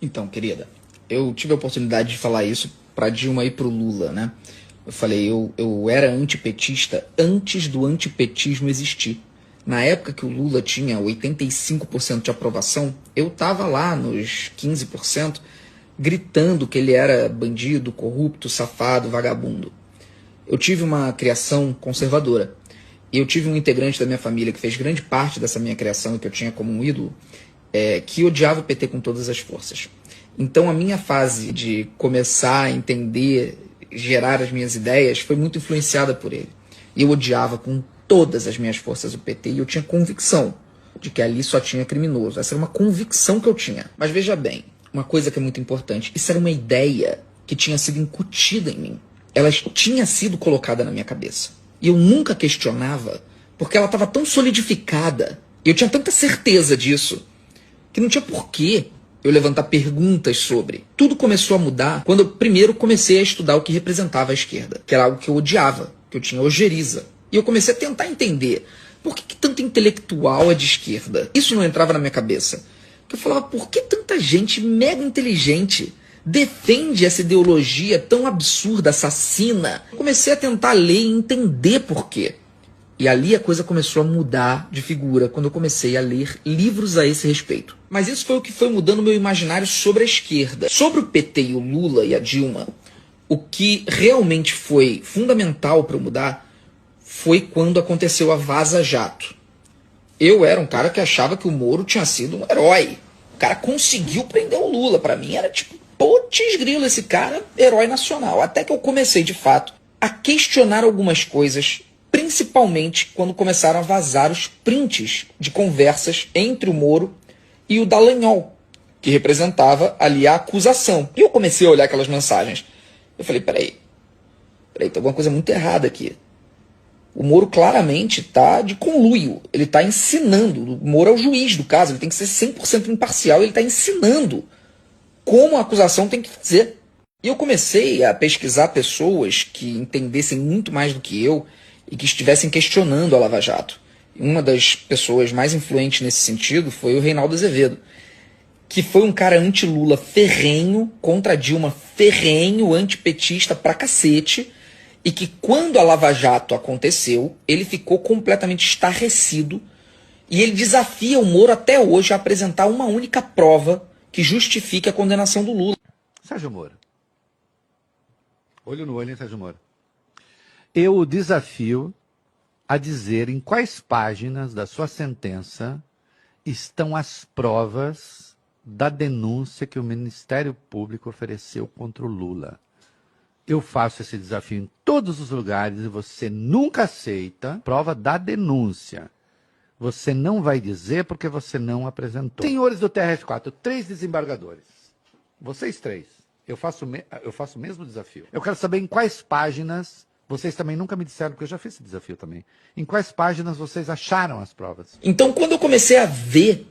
Então, querida, eu tive a oportunidade de falar isso pra Dilma e pro Lula, né? Eu falei, eu era antipetista antes do antipetismo existir. Na época que o Lula tinha 85% de aprovação, eu tava lá nos 15%, gritando que ele era bandido, corrupto, safado, vagabundo. Eu tive uma criação conservadora. E eu tive um integrante da minha família que fez grande parte dessa minha criação e que eu tinha como um ídolo, que odiava o PT com todas as forças. Então a minha fase de começar a entender, gerar as minhas ideias, foi muito influenciada por ele. E eu odiava com todas as minhas forças o PT e eu tinha convicção de que ali só tinha criminoso. Essa era uma convicção que eu tinha. Mas veja bem, uma coisa que é muito importante, isso era uma ideia que tinha sido incutida em mim. Ela tinha sido colocada na minha cabeça. E eu nunca questionava, porque ela estava tão solidificada, e eu tinha tanta certeza disso, que não tinha porquê eu levantar perguntas sobre. Tudo começou a mudar quando eu primeiro comecei a estudar o que representava a esquerda, que era algo que eu odiava, que eu tinha ojeriza. E eu comecei a tentar entender por que tanto intelectual é de esquerda. Isso não entrava na minha cabeça. Eu falava, por que tanta gente mega inteligente defende essa ideologia tão absurda, assassina? Eu comecei a tentar ler e entender por quê. E ali a coisa começou a mudar de figura, quando eu comecei a ler livros a esse respeito. Mas isso foi o que foi mudando o meu imaginário sobre a esquerda. Sobre o PT e o Lula e a Dilma, o que realmente foi fundamental para eu mudar foi quando aconteceu a Vaza Jato. Eu era um cara que achava que o Moro tinha sido um herói. O cara conseguiu prender o Lula. Pra mim era tipo, putz grilo, esse cara, herói nacional. Até que eu comecei, de fato, a questionar algumas coisas, principalmente quando começaram a vazar os prints de conversas entre o Moro e o Dallagnol, que representava ali a acusação. E eu comecei a olhar aquelas mensagens. Eu falei, peraí, tem alguma coisa muito errada aqui. O Moro claramente está de conluio, ele está ensinando, o Moro é o juiz do caso, ele tem que ser 100% imparcial, ele está ensinando como a acusação tem que fazer. E eu comecei a pesquisar pessoas que entendessem muito mais do que eu e que estivessem questionando a Lava Jato. E uma das pessoas mais influentes nesse sentido foi o Reinaldo Azevedo, que foi um cara anti-Lula ferrenho, contra Dilma ferrenho, antipetista pra cacete, e que quando a Lava Jato aconteceu, ele ficou completamente estarrecido e ele desafia o Moro até hoje a apresentar uma única prova que justifique a condenação do Lula. Sérgio Moro. Olho no olho, hein, Sérgio Moro? Eu o desafio a dizer em quais páginas da sua sentença estão as provas da denúncia que o Ministério Público ofereceu contra o Lula. Eu faço esse desafio em todos os lugares e você nunca aceita prova da denúncia. Você não vai dizer porque você não apresentou. Senhores do TRF4, 3 desembargadores. Vocês 3. Eu faço o mesmo desafio. Eu quero saber em quais páginas, vocês também nunca me disseram, porque eu já fiz esse desafio também. Em quais páginas vocês acharam as provas? Então, quando eu comecei a ver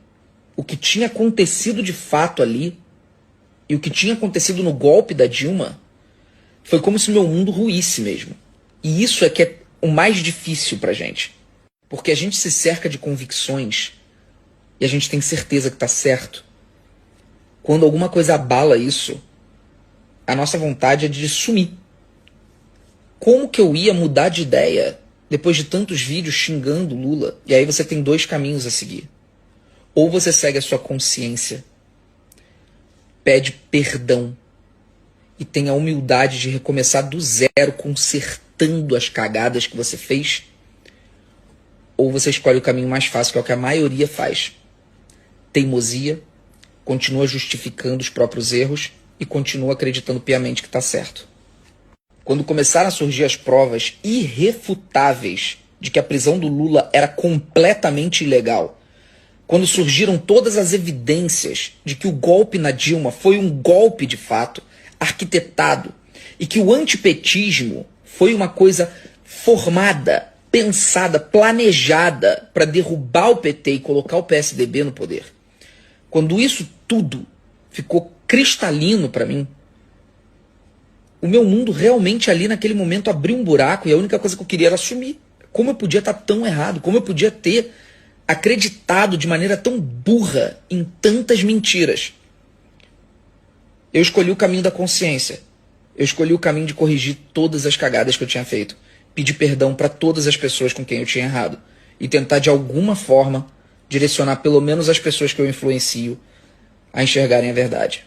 o que tinha acontecido de fato ali, e o que tinha acontecido no golpe da Dilma, foi como se meu mundo ruísse mesmo. E isso é que é o mais difícil pra gente. Porque a gente se cerca de convicções e a gente tem certeza que tá certo. Quando alguma coisa abala isso, a nossa vontade é de sumir. Como que eu ia mudar de ideia depois de tantos vídeos xingando Lula? E aí você tem 2 caminhos a seguir. Ou você segue a sua consciência, pede perdão, e tem a humildade de recomeçar do zero, consertando as cagadas que você fez, ou você escolhe o caminho mais fácil, que é o que a maioria faz. Teimosia, continua justificando os próprios erros e continua acreditando piamente que está certo. Quando começaram a surgir as provas irrefutáveis de que a prisão do Lula era completamente ilegal, quando surgiram todas as evidências de que o golpe na Dilma foi um golpe de fato, arquitetado, e que o antipetismo foi uma coisa formada, pensada, planejada para derrubar o PT e colocar o PSDB no poder. Quando isso tudo ficou cristalino para mim, o meu mundo realmente ali naquele momento abriu um buraco e a única coisa que eu queria era assumir. Como eu podia estar tão errado? Como eu podia ter acreditado de maneira tão burra em tantas mentiras? Eu escolhi o caminho da consciência. Eu escolhi o caminho de corrigir todas as cagadas que eu tinha feito. Pedir perdão para todas as pessoas com quem eu tinha errado. E tentar, de alguma forma, direcionar pelo menos as pessoas que eu influencio a enxergarem a verdade.